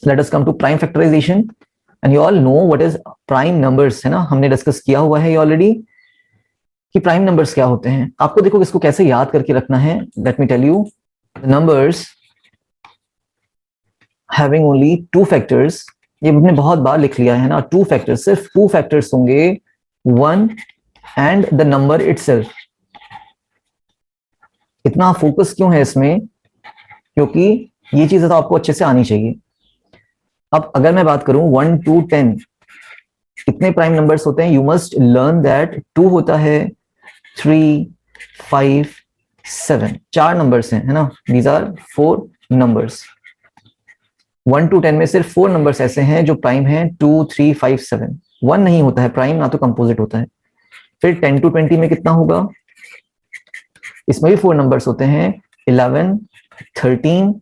Late us come to prime factorisation and you all know what is prime numbers, है ना, हमने discuss किया हुआ है ये ऑलरेडी कि प्राइम नंबर्स क्या होते हैं। आपको देखो इसको कैसे याद करके रखना है, let me tell you. Numbers having only two factors, ये हमने बहुत बार लिख लिया है ना, टू फैक्टर्स, सिर्फ टू फैक्टर्स होंगे, one and the number itself. इतना फोकस क्यों है इसमें, क्योंकि ये चीजें तो आपको अच्छे से आनी चाहिए। अब अगर मैं बात करूं 1 to 10 कितने प्राइम नंबर्स होते हैं, यू मस्ट लर्न दैट 2 होता है, 3, 5, 7, 4 नंबर्स हैं, है ना, दीज आर 4 नंबर्स। 1 to 10 में सिर्फ 4 नंबर्स ऐसे हैं जो प्राइम हैं, 2, 3, 5, 7। 1 नहीं होता है प्राइम, ना तो कंपोजिट होता है। फिर 10 to 20 में कितना होगा, इसमें भी 4 नंबर्स होते हैं, 11, 13,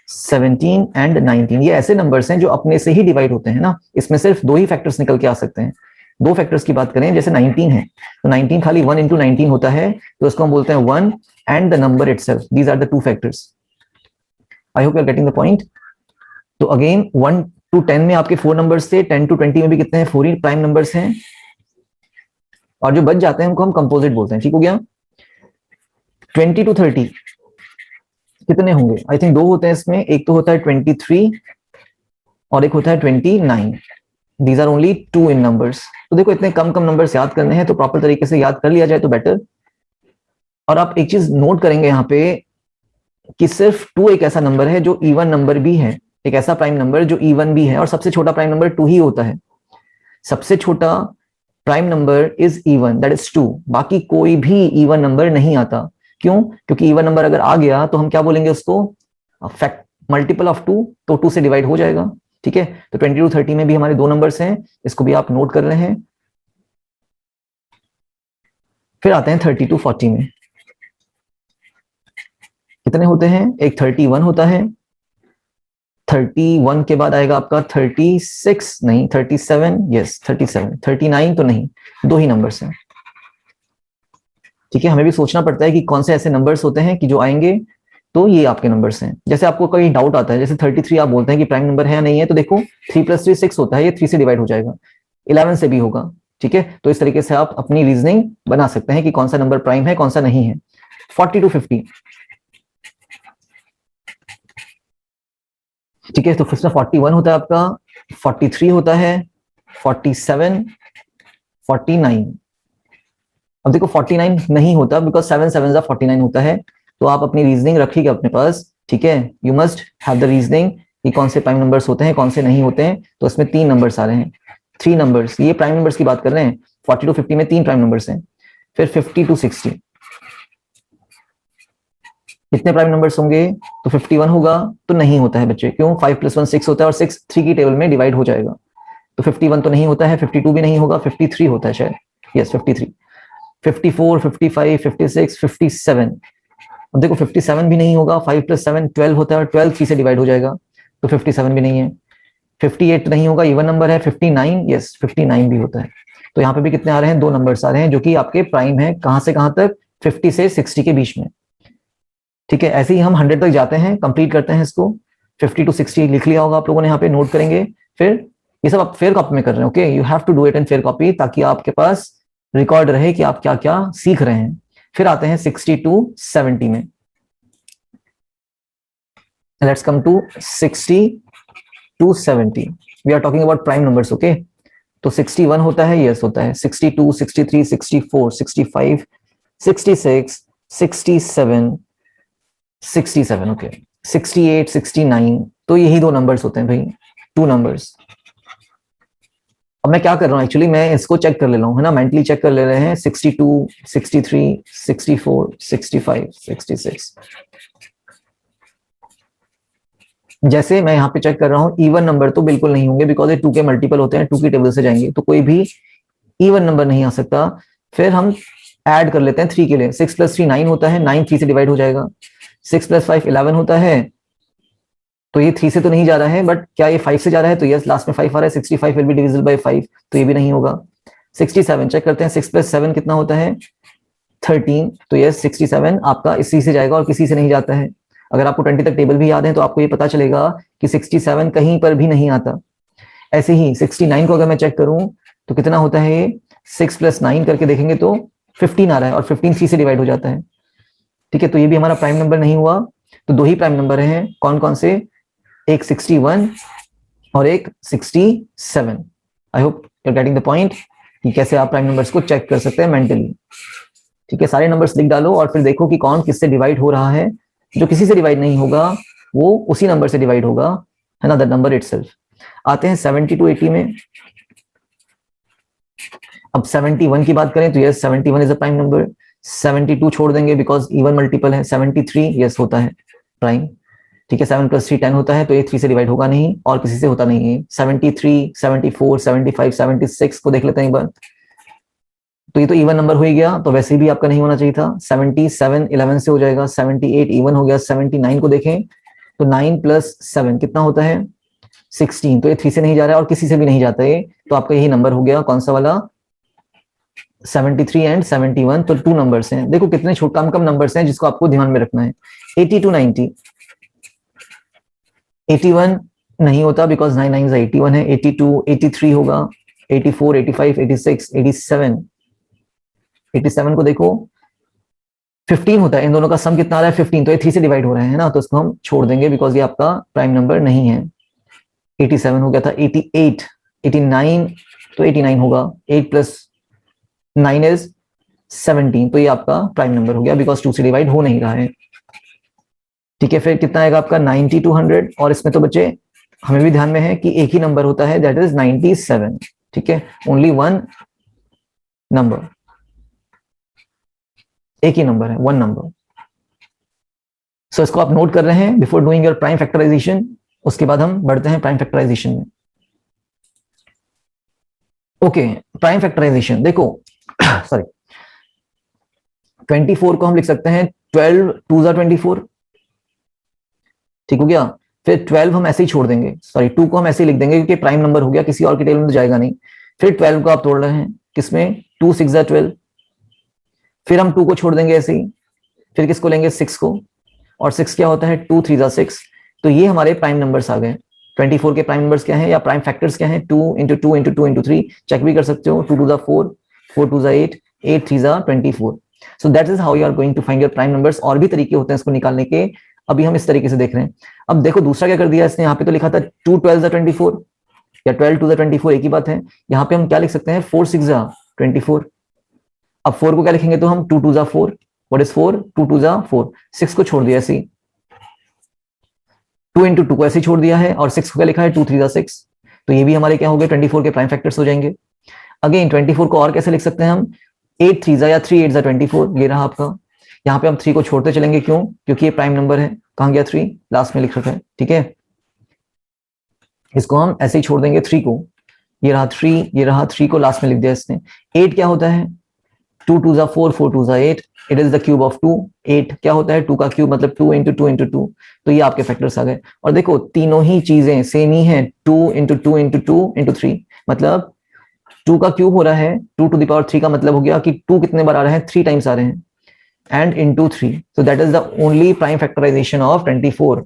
17 एंड 19। ये ऐसे नंबर्स हैं जो अपने से ही डिवाइड होते हैं ना, इसमें सिर्फ 2 ही फैक्टर्स निकल के आ सकते हैं। 2 फैक्टर्स की बात करें, जैसे 19 है तो 19 खाली 1 into 19 होता है, तो उसको हम बोलते हैं 1 and the number itself, these are the 2 factors. I hope you are getting the point. तो अगेन 1 to 10 में आपके 4 नंबर्स थे, 10 to 20 में भी कितने हैं, 4 ही प्राइम नंबर्स हैं, और जो बच जाते हैं उनको हम कंपोजिट बोलते हैं। ठीक हो गया। 20 to 30 कितने होंगे, आई थिंक 2 होते हैं इसमें, एक तो होता है 23 और एक होता है 29। These are only 2 in numbers. तो देखो इतने कम कम नंबर्स याद करने हैं, तो प्रॉपर तरीके से याद कर लिया जाए तो बेटर। और आप एक चीज नोट करेंगे यहाँ पे कि सिर्फ 2 एक ऐसा नंबर है जो इवन नंबर भी है, एक ऐसा प्राइम नंबर जो इवन भी है, और सबसे छोटा प्राइम नंबर 2 ही होता है। सबसे छोटा prime number is even, that is 2। बाकी कोई भी इवन नंबर नहीं आता। क्यों? क्योंकि इवन नंबर अगर आ गया तो हम क्या बोलेंगे उसको, फैक्ट मल्टीपल ऑफ 2, तो 2 से डिवाइड हो जाएगा। ठीक है, तो 20 to 30 में भी हमारे 2 नंबर्स हैं, इसको भी आप नोट कर रहे हैं। फिर आते हैं 30 to 40 में, कितने होते हैं, एक 31 होता है, 31 के बाद आएगा आपका 36, नहीं 37, यस 37, 39 तो नहीं, 2 ही नंबर्स हैं। ठीक है, हमें भी सोचना पड़ता है कि कौन से ऐसे नंबर्स होते हैं कि जो आएंगे तो ये आपके नंबर्स हैं। जैसे आपको कोई डाउट आता है, जैसे 33 आप बोलते हैं कि प्राइम नंबर है या नहीं है, तो देखो 3 + 3 6 होता है, ये 3 से डिवाइड हो जाएगा, 11 से भी होगा। ठीक है, तो इस तरीके से आप अपनी रीजनिंग बना सकते हैं कि कौन सा नंबर प्राइम है कौन सा नहीं है। 40 to 50, ठीक है, तो इसमें 41 होता है आपका, 43 होता है, 47, 49। अब देखो 49 नहीं होता, बिकॉज 7 7 49 होता है। तो आप अपनी रीजनिंग रखिएगा अपने पास। ठीक है, you must have the reasoning कि कौन से प्राइम नंबर्स होते हैं कौन से नहीं होते हैं। तो इसमें 3 नंबर्स आ रहे हैं, 3 नंबर्स, ये प्राइम नंबर्स की बात कर रहे हैं। 40 to 50 में 3 प्राइम नंबर्स हैं। फिर 50 to 60 कितने प्राइम नंबर्स होंगे, तो 51 होगा, तो नहीं होता है बच्चे। क्यों? 5 + 1 6 होता है, और 6 3 की टेबल में डिवाइड हो जाएगा, तो 51 तो नहीं होता है। 52 भी नहीं होगा, 53 होता है शायद, यस 53, 54, 55, 56, 57। अब देखो 57 भी नहीं होगा, 5 + 7 12 होता है, और 12 3 से डिवाइड हो जाएगा, तो 57 भी नहीं है। 58 नहीं होगा, इवन नंबर है। 59, यस 59 भी होता है। तो यहाँ पे भी कितने आ रहे हैं, 2 नंबर्स आ रहे हैं जो कि आपके प्राइम है। कहां से कहां तक, 50 से 60 के बीच में। ठीक है, ऐसे ही हम 100 तक जाते हैं, कंप्लीट करते हैं इसको। 50 to 60 लिख लिया होगा आप लोगों ने, यहाँ पे नोट करेंगे। फिर ये सब आप फेयर कॉपी में कर रहे हैं, okay, you have to do it in fair copy, ताकि आपके पास रिकॉर्ड रहे कि आप क्या क्या सीख रहे हैं। फिर आते हैं 60 to 70 में। Let's come to 60 to 70, we are talking about prime numbers, okay. तो 61 होता है, यस होता है, 62, 63, 64, 65, 66, 67, 67, ओके, 68, 69। तो यही 2 नंबर्स होते हैं भाई, 2 नंबर्स। अब मैं क्या कर रहा हूँ, एक्चुअली मैं इसको चेक कर ले रहा हूँ, है ना, मेंटली चेक कर ले रहे हैं। 62, 63, 64, 65, 66। जैसे मैं यहाँ पे चेक कर रहा हूँ, इवन नंबर तो बिल्कुल नहीं होंगे, बिकॉज ये 2 के मल्टीपल होते हैं, 2 की टेबल से जाएंगे, तो कोई भी इवन नंबर नहीं आ सकता। फिर हम ऐड कर लेते हैं 3 के लिए। 6 + 3 9 होता है, 9 3 से डिवाइड हो जाएगा। 6 + 5 11 होता है, तो ये 3 से तो नहीं जा रहा है, बट क्या ये 5 से जा रहा है, तो यस लास्ट में 5 आ रहा है। 65 विल बी डिविजिबल बाय 5, तो ये भी नहीं होगा। 67 चेक करते हैं, 6 + 7 कितना होता है, 13, तो यस 67 आपका इसी से जाएगा और किसी से नहीं जाता है। अगर आपको 20 तक टेबल भी याद है तो आपको ये पता चलेगा कि 67 कहीं पर भी नहीं आता। ऐसे ही 69 को अगर मैं चेक करूं तो कितना होता है ये, 6 + 9 करके देखेंगे तो 15 आ रहा है, और 15 3 से डिवाइड हो जाता है। ठीक है, तो ये भी हमारा प्राइम नंबर नहीं हुआ। तो दो ही प्राइम नंबर हैं, कौन कौन से, एक 61 और एक 67। I hope you are getting the point कि कैसे आप प्राइम नंबर्स को चेक कर सकते हैं मेंटली। ठीक है, सारे नंबर्स लिख डालो और फिर देखो कि कौन किससे डिवाइड हो रहा है। जो किसी से डिवाइड नहीं होगा वो उसी नंबर से डिवाइड होगा, है ना, द नंबर इटसेल्फ। आते हैं 70 to 80 में। अब 71 की बात करें तो yes 71 is a prime number. 72 छोड़ देंगे बिकॉज इवन मल्टीपल है। 73 यस होता है प्राइम। ठीक है, 7 + 3 10 होता है, तो ये 3 से डिवाइड होगा नहीं और किसी से होता नहीं है। 73, 74, 75, 76 को देख लेते हैं एक बार। तो ये तो इवन नंबर हो ही गया, तो वैसे भी आपका नहीं होना चाहिए था। 77 11 से हो जाएगा। 78 इवन हो गया। 79 को देखें तो 9 + 7 कितना होता है, 16। तो ये 3 से नहीं जा रहा है और किसी से भी नहीं जाता है, तो आपका यही नंबर हो गया, कौन सा वाला, 73 एंड 71। तो 2 नंबर्स हैं। देखो कितने कम कम नंबर्स हैं जिसको आपको ध्यान में रखना है। 80 to 90, 81 नहीं होता बिकॉज 9 9 81 है। 82 83 होगा। 84 85 86 87, 87 को देखो 15 होता है। इन दोनों का सम कितना आ रहा है, 15। तो ये 3 से डिवाइड हो रहे हैं ना, तो इसको हम छोड़ देंगे बिकॉज ये आपका प्राइम नंबर नहीं है। 87 हो गया था। 88 89, तो 89 होगा। 8 + 9 इज 17, तो ये आपका प्राइम नंबर हो गया बिकॉज 2 से डिवाइड हो नहीं रहा है। ठीक है, फिर कितना आएगा आपका, 90 to 100। और इसमें तो बच्चे हमें भी ध्यान में है कि एक ही नंबर होता है, दैट इज 97। ठीक है, ओनली वन नंबर, एक ही नंबर है, वन नंबर। सो इसको आप नोट कर रहे हैं before doing your prime factorisation. उसके बाद हम बढ़ते हैं प्राइम फैक्टराइजेशन में। ओके, प्राइम फैक्टराइजेशन देखो सॉरी, 24 को हम लिख सकते हैं 12 2 * 24। ठीक हो गया। फिर 12 हम ऐसे ही छोड़ देंगे, सॉरी 2 को हम ऐसे ही लिख देंगे क्योंकि प्राइम नंबर हो गया, किसी और के टेबल में तो जाएगा नहीं। फिर 12 को आप तोड़ रहे हैं किसमें, 2 6 * 12। फिर हम 2 को छोड़ देंगे ऐसे ही। फिर किसको लेंगे, 6 को। और 6 क्या होता है, 2 3 * 6। तो ये हमारे प्राइम नंबर्स आ गए। 24 के प्राइम नंबर्स क्या है या प्राइम फैक्टर्स क्या है, 2 × 2 × 2 × 3। चेक भी कर सकते हो, 2 2 * 4, 4 2 * 8, 8 3 * 24। So that is how you are going to find your prime numbers. और भी तरीके होते हैं इसको निकालने के, अभी हम इस तरीके से देख रहे हैं। अब देखो दूसरा क्या कर दिया इसने, यहाँ पे तो लिखा था 2 12 * 24 या 12 2 * 24, एक ही बात है। यहाँ पे हम क्या लिख सकते हैं, 4 6 * 24। अब 4 को क्या लिखेंगे तो हम 2 2 * 4। What is 4, 2 2 * 4। 6 को छोड़ दिया ऐसे, 2 × 2 को ऐसे छोड़ दिया है, और 6 को क्या लिखा है, 2 3 * 6। तो ये भी हमारे क्या हो गए, 24 के प्राइम फैक्टर्स हो जाएंगे। अगेन 24 को और कैसे लिख सकते हैं हम, 8 3 या 3 8 24। ये रहा आपका। यहाँ पे हम 3 को छोड़ते चलेंगे, क्यों, क्योंकि ये प्राइम नंबर है। कहाँ गया 3, लास्ट में लिख रखा है। ठीक है, इसको हम ऐसे ही छोड़ देंगे 3 को। ये रहा 3, ये रहा 3 को लास्ट में लिख दिया इसने। 8 क्या होता है, 2 2 * 4, 4 2 * 8। It is the cube of 2। 8 क्या होता है, 2 का क्यूब, मतलब 2 × 2 × 2। तो ये आपके फैक्टर्स आ गए। और देखो तीनों ही चीजें सेम ही हैं, 2 × 2 × 2 × 3। मतलब 2 का क्यूब हो रहा है, 2 to the power 3 का मतलब हो गया कि 2 कितने बार आ रहे हैं, 3 टाइम्स आ रहे हैं, and into 3। So that is the only prime factorisation of 24।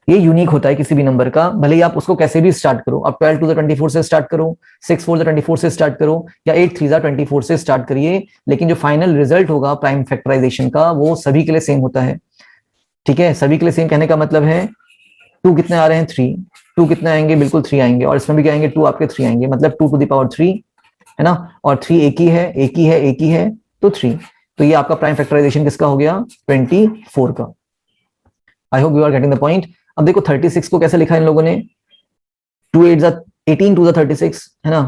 ये यूनिक होता है किसी भी नंबर का, भले ही आप उसको कैसे भी स्टार्ट करो। आप 12 2 * 24 से स्टार्ट करो, 6 4 * 24 से स्टार्ट करो, या 8 3 * 24 से स्टार्ट करिए, लेकिन जो फाइनल रिजल्ट होगा प्राइम फैक्टराइजेशन का वो सभी के लिए सेम होता है। ठीक है, सभी के लिए सेम कहने का मतलब है 2 कितने आ रहे हैं, 3। 2 कितने आएंगे, बिल्कुल 3 आएंगे, और इसमें भी क्या आएंगे, 2 आपके 3 आएंगे, मतलब 2 to the power 3, है ना। और 3 एक ही है, एक ही है, एक ही है, तो 3। तो ये आपका प्राइम फैक्टराइजेशन किसका हो गया, 24 का। I hope you are getting the point. अब देखो 36 को कैसे लिखा इन लोगों ने, 2 8 * 18 2 * 36, है ना।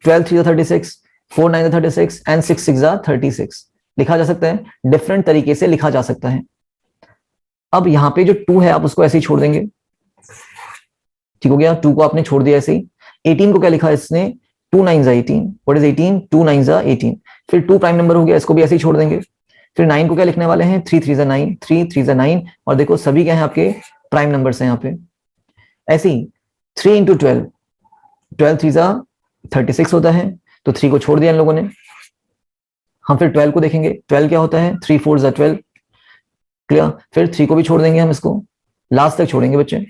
12 3 * 36, 4 9 * 36, एंड 6 6 * 36 लिखा जा सकता है। डिफरेंट तरीके से लिखा जा सकता है। अब यहाँ पे जो 2 है आप उसको ऐसे ही छोड़ देंगे। ठीक हो गया, 2 को आपने छोड़ दिया ऐसे ही। 18 को क्या लिखा है इसने, 2 9 * 18। What is 18, 2 9 * 18। फिर 2 प्राइम नंबर हो गया, इसको भी ऐसे ही छोड़ देंगे। फिर 9 को क्या लिखने वाले हैं, 3 3 * 9, 3 3 * 9। और देखो सभी क्या है आपके प्राइम नंबर्स हैं यहाँ पे। ऐसे ही 3 × 12, 12 3 = 36 होता है, तो 3 को छोड़ दिया इन लोगों ने। हम फिर 12 को देखेंगे, 12 क्या होता है, 3 4 * 12। क्लियर। फिर 3 को भी छोड़ देंगे हम, इसको लास्ट तक छोड़ेंगे बच्चे।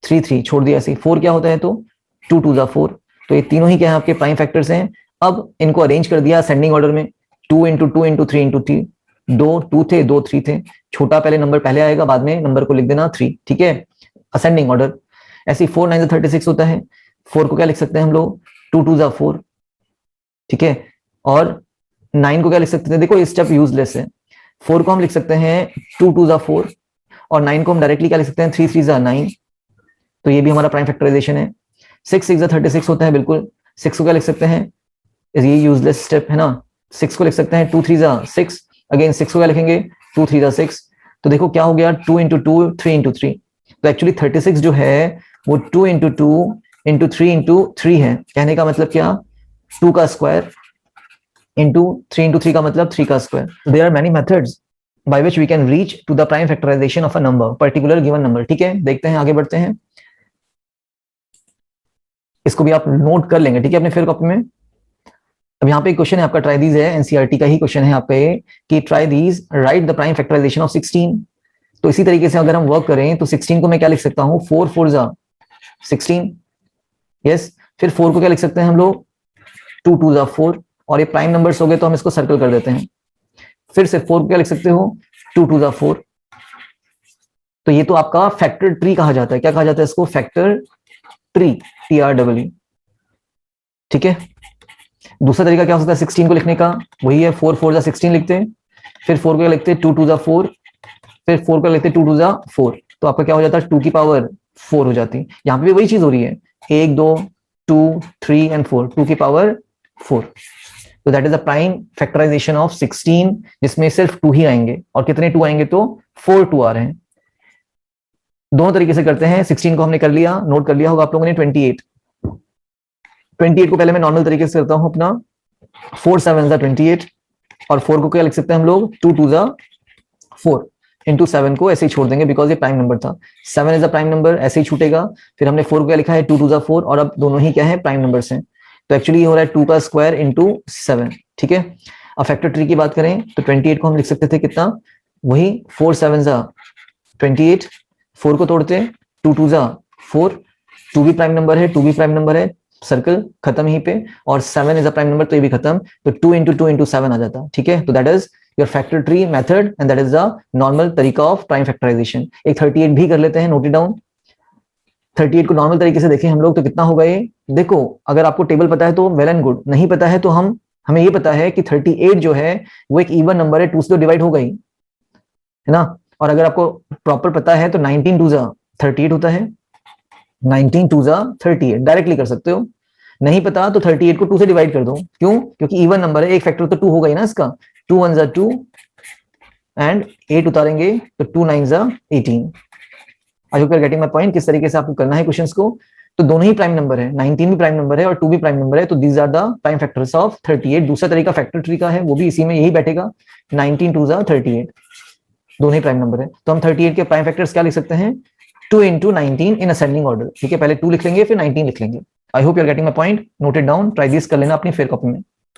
3 3 छोड़ दिया ऐसे। 4 क्या होता है, तो 2 2 जा 4। तो ये तीनों ही क्या है आपके प्राइम फैक्टर्स हैं। अब इनको अरेंज कर दिया असेंडिंग ऑर्डर में, 2 इंटू 2 इंटू 3 इंटू 3। 2 2 थे, 2 3 थे। छोटा पहले नंबर पहले आएगा, बाद में नंबर को लिख देना 3, ठीक है, असेंडिंग ऑर्डर। ऐसे 4 9 36 होता है। 4 को क्या लिख सकते हैं हम लोग, 2 2 जा 4, ठीक है। और 9 को क्या लिख सकते हैं, देखो ये स्टेप यूजलेस है। 4 को हम लिख सकते हैं 2 2 जा 4, और 9 को हम डायरेक्टली क्या लिख सकते हैं, 3 3 जा 9। तो ये भी हमारा प्राइम फैक्टराइजेशन है। 6 6 जा 36 होता है, बिल्कुल। 6 को क्या लिख सकते हैं, ये यूजलेस स्टेप है ना। 6 को लिख सकते हैं 2 3 जा 6, अगेन 6 को क्या लिखेंगे, 2 3 जा 6। तो देखो क्या हो गया, 2 इंटू 2 3 इंटू 3। तो एक्चुअली 36 जो है वो 2 इंटू 2 इंटू 3 इंटू 3 है। कहने का मतलब क्या, 2 का स्क्वायर इंटू 3 इंटू 3 का मतलब 3 का square. There are many methods by which we can reach to the prime factorization of a number, particular given number, ठीक है। देखते हैं, आगे बढ़ते हैं। इसको भी आप नोट कर लेंगे, ठीक है, अपने फिर कॉपी में। अब यहाँ पे एक क्वेश्चन है आपका, ट्राई दीज है, एनसीईआरटी का ही क्वेश्चन है आपका ये, कि try these write the prime factorisation of 16। तो इसी तरीके से अगर हम वर्क करें तो 16 को मैं क्या लिख सकता हूँ, 4 4 जा 16, यस। फिर 4 को क्या लिख सकते हैं हम लोग, 2 2 जा 4, और ये प्राइम नंबर्स हो गए तो हम इसको सर्कल कर देते हैं। फिर से 4 को क्या लिख सकते हो, 2 2 जा 4। तो ये तो आपका फैक्टर ट्री कहा जाता है। क्या कहा जाता है इसको, फैक्टर ट्री, TREE, ठीक है। दूसरा तरीका क्या हो सकता है 16 को लिखने का, वही है 4 4 जा 16 लिखते हैं। फिर 4 को क्या लिखते हैं, 2 2 जा 4। फिर 4 को लिखते हैं 2 2 जा 4। तो आपका क्या हो जाता है, 2 की पावर 4 हो जाती है। यहाँ पे भी वही चीज हो रही है, 1 2 2 3 एंड 4, 2 की पावर 4। तो that is the prime factorisation of 16, जिसमें सिर्फ 2 ही आएंगे। और कितने 2 आएंगे, तो 4 2 आ रहे हैं। दोनों तरीके से करते हैं। 16 को हमने कर लिया, नोट कर लिया होगा आप लोगों ने। 28 को पहले मैं नॉर्मल तरीके से करता हूं अपना, 4 7 जा 28, और 4 को क्या लिख सकते हैं हम लोग, 2 2 जा 4 इंटू 7 को ऐसे ही छोड़ देंगे, बिकॉज ये प्राइम नंबर था। 7 इज अ प्राइम नंबर, ऐसे ही छूटेगा। फिर हमने 4 को क्या लिखा है, 2 2 जा 4, और अब दोनों ही क्या है, प्राइम नंबर्स हैं। तो एक्चुअली ये हो रहा है 2 का स्क्वायर इंटू 7, ठीक है। अब फैक्टर ट्री की बात करें तो 28 को हम लिख सकते थे कितना, वही 4 7 जा 28। 4 को तोड़ते, 2 2 जा 4, 2 भी प्राइम नंबर है, 2 भी प्राइम नंबर है, सर्कल खत्म यहीं पे। और 7 इज अ प्राइम नंबर, तो ये भी खत्म। तो 2 इंटू 2 इंटू 7 आ जाता, ठीक है। तो that is your factor tree method, and that is the normal तरीका ऑफ प्राइम फैक्टराइजेशन। एक 38 भी कर लेते हैं, नोट इट डाउन। 38 को नॉर्मल तरीके से देखें हम लोग तो कितना होगा ये, देखो अगर आपको टेबल पता है तो वेल एंड गुड, नहीं पता है तो हमें ये पता है कि 38 जो है वो एक इवन नंबर है, 2 से तो डिवाइड होगा ही, है ना। और अगर आपको प्रॉपर पता है तो 19 2 जा 38 होता है, 19 2 जा 38 डायरेक्टली कर सकते हो। नहीं पता तो 38 को 2 से डिवाइड कर दो, क्यों, क्योंकि इवन नंबर है, एक फैक्टर तो 2 होगा ही ना इसका। 2 1 जा 2 एंड 8 उतारेंगे तो 2 9 जा 18। I hope you are getting my point, किस तरीके से आपको करना है क्वेश्चंस को। तो दोनों ही प्राइम नंबर है, 19 भी प्राइम नंबर है और 2 भी प्राइम नंबर है, तो these are the prime factors of 38। दूसरा तरीका फैक्टर ट्री का है, वो भी इसी में यही बैठेगा, 19 2 जा 38, दोनों ही प्राइम नंबर है। तो हम 38 के प्राइम फैक्टर्स क्या लिख सकते हैं, 2 इंटू 19 इन असेंडिंग ऑर्डर, ठीक है। पहले 2 लिख लेंगे फिर 19 लिख लेंगे। I hope you are getting my point, note it down, try this कर लेना अपनी फेयर कॉपी में।